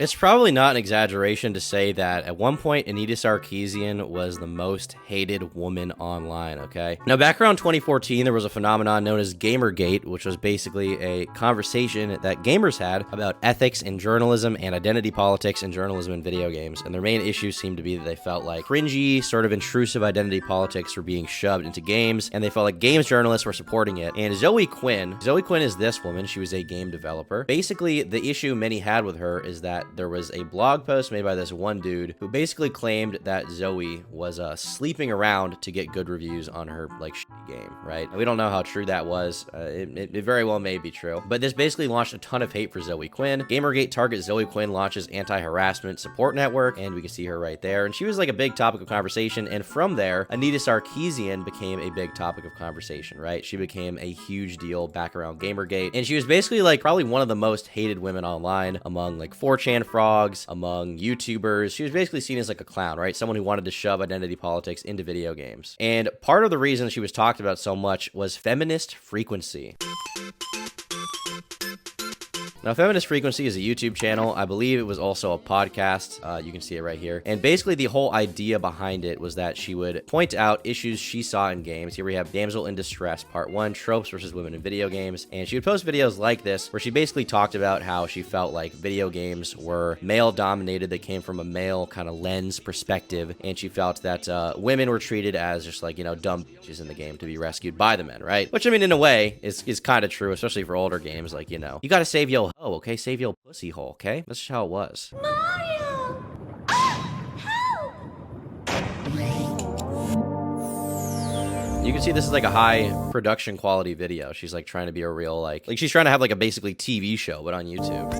It's probably not an exaggeration to say that at one point, Anita Sarkeesian was the most hated woman online, okay? Now, back around 2014, there was a phenomenon known as Gamergate, which was basically a conversation that gamers had about ethics in journalism and identity politics in journalism and video games. And their main issues seemed to be that they felt like cringy, sort of intrusive identity politics were being shoved into games, and they felt like games journalists were supporting it. And Zoe Quinn is this woman. She was a game developer. Basically, the issue many had with her is that there was a blog post made by this one dude who basically claimed that Zoe was sleeping around to get good reviews on her like shitty game, right? And we don't know how true that was. It very well may be true, but this basically launched a ton of hate for Zoe Quinn. Gamergate targets Zoe Quinn launches anti-harassment support network, and we can see her right there. And she was like a big topic of conversation. And from there, Anita Sarkeesian became a big topic of conversation, right? She became a huge deal back around Gamergate, and she was basically like probably one of the most hated women online among like 4chan frogs, among YouTubers. She was basically seen as like a clown, right? Someone who wanted to shove identity politics into video games. And part of the reason she was talked about so much was feminist frequency. Now, Feminist Frequency is a YouTube channel. I believe it was also a podcast. You can see it right here. And basically, the whole idea behind it was that she would point out issues she saw in games. Here we have Damsel in Distress, Part 1, Tropes versus Women in Video Games. And she would post videos like this, where she basically talked about how she felt like video games were male-dominated. They came from a male kind of lens perspective. And she felt that women were treated as just like, you know, dumb bitches in the game to be rescued by the men, right? Which, I mean, in a way, is kind of true, especially for older games. Like, you know, you gotta save your hoe, okay? Save your pussy hole, okay? That's just how it was. Mario! Help! You can see this is like a high production quality video. She's like trying to be a real like she's trying to have like a basically TV show, but on YouTube.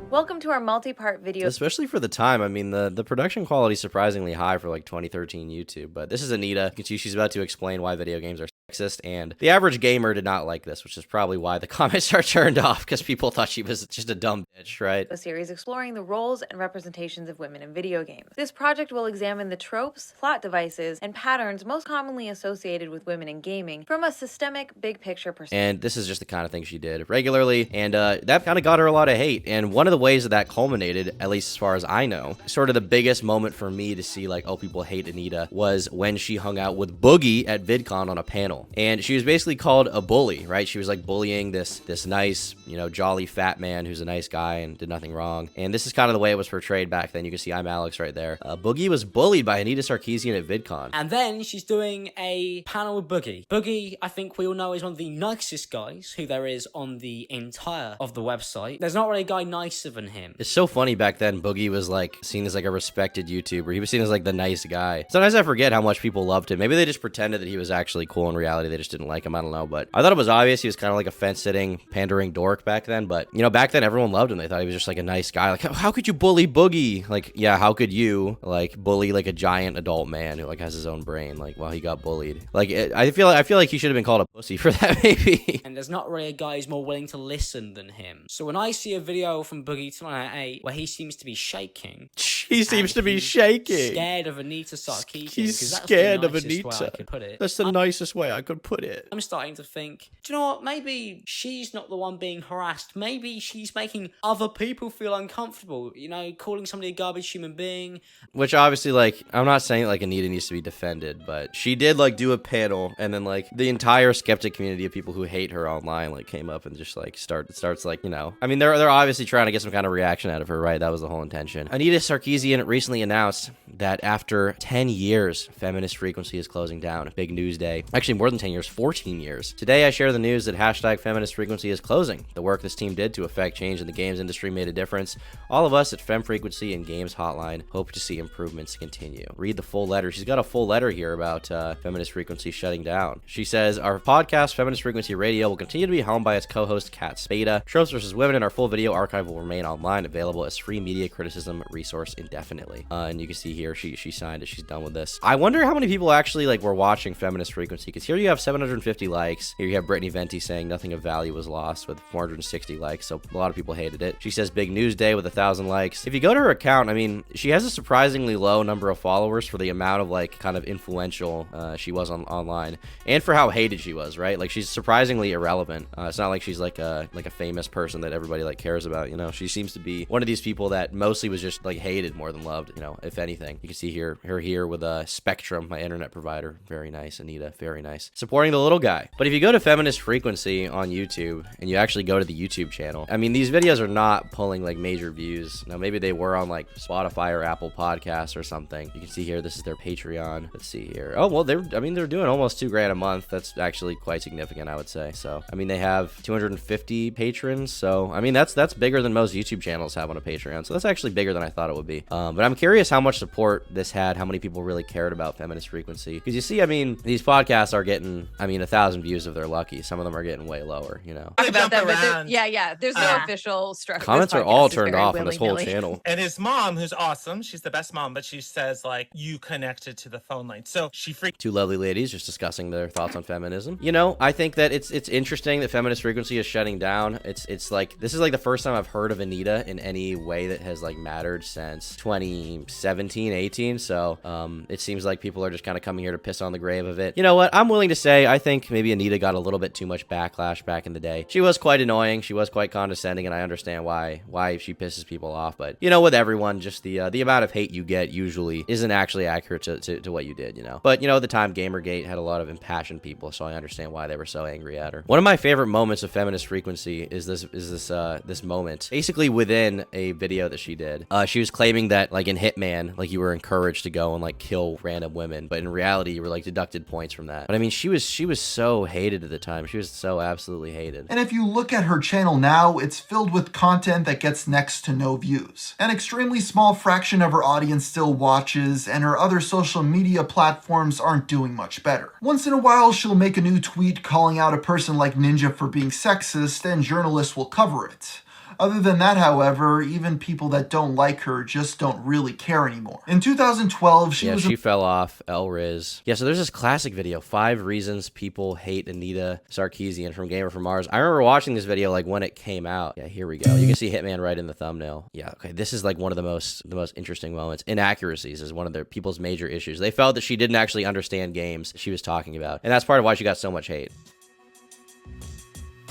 Welcome to our multi-part video. Especially for the time. I mean, the production quality is surprisingly high for like 2013 YouTube. But this is Anita. You can see she's about to explain why video games are sexist, and the average gamer did not like this, which is probably why the comments are turned off, because people thought she was just a dumb bitch, right? A series exploring the roles and representations of women in video games. This project will examine the tropes, plot devices, and patterns most commonly associated with women in gaming from a systemic, big picture perspective. And this is just the kind of thing she did regularly, and that kind of got her a lot of hate. And one of the ways that culminated, at least as far as I know, sort of the biggest moment for me to see like, oh, people hate Anita, was when she hung out with Boogie at VidCon on a panel. And she was basically called a bully, right? She was like bullying this nice, you know, jolly fat man who's a nice guy and did nothing wrong. And this is kind of the way it was portrayed back then. You can see I'm Alex right there. Boogie was bullied by Anita Sarkeesian at VidCon. And then she's doing a panel with Boogie. Boogie, I think we all know, is one of the nicest guys who there is on the entire of the website. There's not really a guy nicer than him. It's so funny back then. Boogie was like seen as like a respected YouTuber. He was seen as like the nice guy. Sometimes I forget how much people loved him. Maybe they just pretended that he was actually cool in reality. They just didn't like him. I don't know. But I thought it was obvious he was kind of like a fence-sitting, pandering dork back then. But, you know, back then everyone loved him. They thought he was just like a nice guy. Like, how could you bully Boogie? Like, yeah, how could you like bully like a giant adult man who like has his own brain? Like, while he got bullied. Like, I feel like he should have been called a pussy for that, maybe. And there's not really a guy who's more willing to listen than him. So when I see a video from Boogie298 where he seems to be shaking, he seems to be shaking. Scared of Anita Sarkeesian. He's scared of Anita. Way I could put it. That's the nicest way I could put it. I'm starting to think, do you know what? Maybe she's not the one being harassed. Maybe she's making other people feel uncomfortable. You know, calling somebody a garbage human being. Which obviously, like, I'm not saying like Anita needs to be defended, but she did like do a panel, and then like the entire skeptic community of people who hate her online like came up and just like starts like, you know, I mean they're obviously trying to get some kind of reaction out of her, right? That was the whole intention. Anita Sarkeesian recently announced that after 10 years, Feminist Frequency is closing down. Big news day. Actually, more than 10 years, 14 years. Today, I share the news that hashtag Feminist Frequency is closing. The work this team did to affect change in the games industry made a difference. All of us at Fem Frequency and Games Hotline hope to see improvements continue. Read the full letter. She's got a full letter here about Feminist Frequency shutting down. She says, our podcast, Feminist Frequency Radio, will continue to be helmed by its co-host, Kat Spada. Tropes vs. Women and our full video archive will remain online, available as free media criticism resource indefinitely. And you can see here, she signed it. She's done with this. I wonder how many people actually like were watching Feminist Frequency, because here there you have 750 likes. Here you have Brittany Venti saying nothing of value was lost with 460 likes, so a lot of people hated it. She says big news day with 1,000 likes. If you go to her account, I mean, she has a surprisingly low number of followers for the amount of like kind of influential she was online, and for how hated she was, right? Like she's surprisingly irrelevant. It's not like she's like a famous person that everybody like cares about, you know. She seems to be one of these people that mostly was just like hated more than loved, you know, if anything. You can see her here with Spectrum, my internet provider. Very nice, Anita, very nice. Supporting the little guy. But if you go to Feminist Frequency on YouTube and you actually go to the YouTube channel, I mean, these videos are not pulling like major views. Now, maybe they were on like Spotify or Apple Podcasts or something. You can see here, this is their Patreon. Let's see here. Oh, well, they're doing almost $2,000 a month. That's actually quite significant, I would say. So, I mean, they have 250 patrons. So, I mean, that's bigger than most YouTube channels have on a Patreon. So that's actually bigger than I thought it would be. But I'm curious how much support this had, how many people really cared about Feminist Frequency. Because you see, I mean, these podcasts are getting, 1,000 views if they're lucky. Some of them are getting way lower, you know. Talk about that, but yeah. There's no official structure. Comments are all turned off on this whole channel. And his mom, who's awesome, she's the best mom, but she says like, you connected to the phone line. So she freaked. Two lovely ladies just discussing their thoughts on feminism. You know, I think that it's interesting that Feminist Frequency is shutting down. It's like, this is like the first time I've heard of Anita in any way that has like mattered since 2017, 18. So it seems like people are just kind of coming here to piss on the grave of it. You know what? I'm willing to say I think maybe Anita got a little bit too much backlash back in the day. She was quite annoying. She was quite condescending, and I understand why she pisses people off. But you know, with everyone, just the amount of hate you get usually isn't actually accurate to what you did, you know. But you know, at the time, Gamergate had a lot of impassioned people, so I understand why they were so angry at her. One of my favorite moments of Feminist Frequency is this moment. Basically, within a video that she did, she was claiming that like in Hitman, like you were encouraged to go and like kill random women, but in reality, you were like deducted points from that. But I mean, she was so hated at the time. She was so absolutely hated. And if you look at her channel now, it's filled with content that gets next to no views. An extremely small fraction of her audience still watches, and her other social media platforms aren't doing much better. Once in a while, she'll make a new tweet calling out a person like Ninja for being sexist, and journalists will cover it. Other than that, however, even people that don't like her just don't really care anymore. In 2012, she fell off. Riz. Yeah, so there's this classic video, 5 Reasons People Hate Anita Sarkeesian from Gamer from Mars. I remember watching this video like when it came out. Yeah, here we go. You can see Hitman right in the thumbnail. Yeah, okay, this is like one of the most interesting moments. Inaccuracies is one of their people's major issues. They felt that she didn't actually understand games she was talking about, and that's part of why she got so much hate.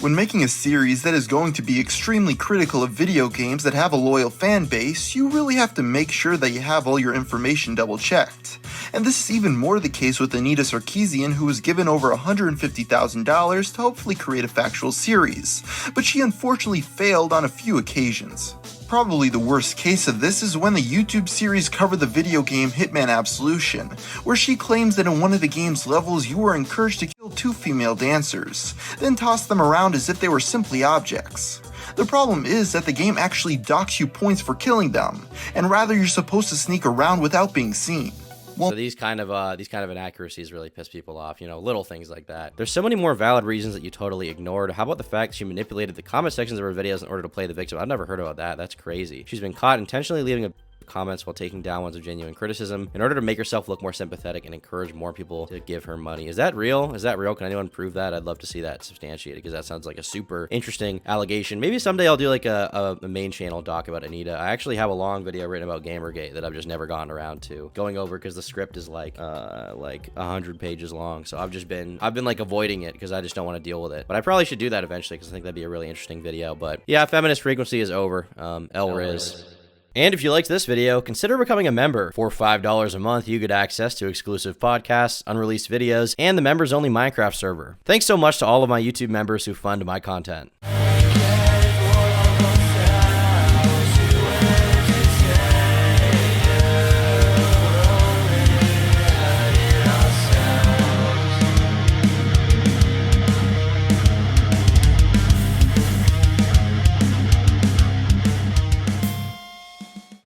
When making a series that is going to be extremely critical of video games that have a loyal fan base, you really have to make sure that you have all your information double-checked. And this is even more the case with Anita Sarkeesian, who was given over $150,000 to hopefully create a factual series, but she unfortunately failed on a few occasions. Probably the worst case of this is when the YouTube series covered the video game Hitman Absolution, where she claims that in one of the game's levels you were encouraged to kill 2 female dancers, then toss them around as if they were simply objects. The problem is that the game actually docks you points for killing them, and rather you're supposed to sneak around without being seen. So these kind of inaccuracies really piss people off, you know, little things like that. There's so many more valid reasons that you totally ignored. How about the fact she manipulated the comment sections of her videos in order to play the victim? I've never heard about that. That's crazy. She's been caught intentionally leaving comments while taking down ones of genuine criticism in order to make herself look more sympathetic and encourage more people to give her money. Is that real? Can anyone prove that? I'd love to see that substantiated, because that sounds like a super interesting allegation. Maybe someday I'll do like a main channel doc about Anita. I actually have a long video written about Gamergate that I've just never gotten around to going over, because the script is like 100 pages long. So I've been like avoiding it because I just don't want to deal with it. But I probably should do that eventually, because I think that'd be a really interesting video. But yeah, Feminist Frequency is over. Riz. And if you liked this video, consider becoming a member. For $5 a month, you get access to exclusive podcasts, unreleased videos, and the members-only Minecraft server. Thanks so much to all of my YouTube members who fund my content.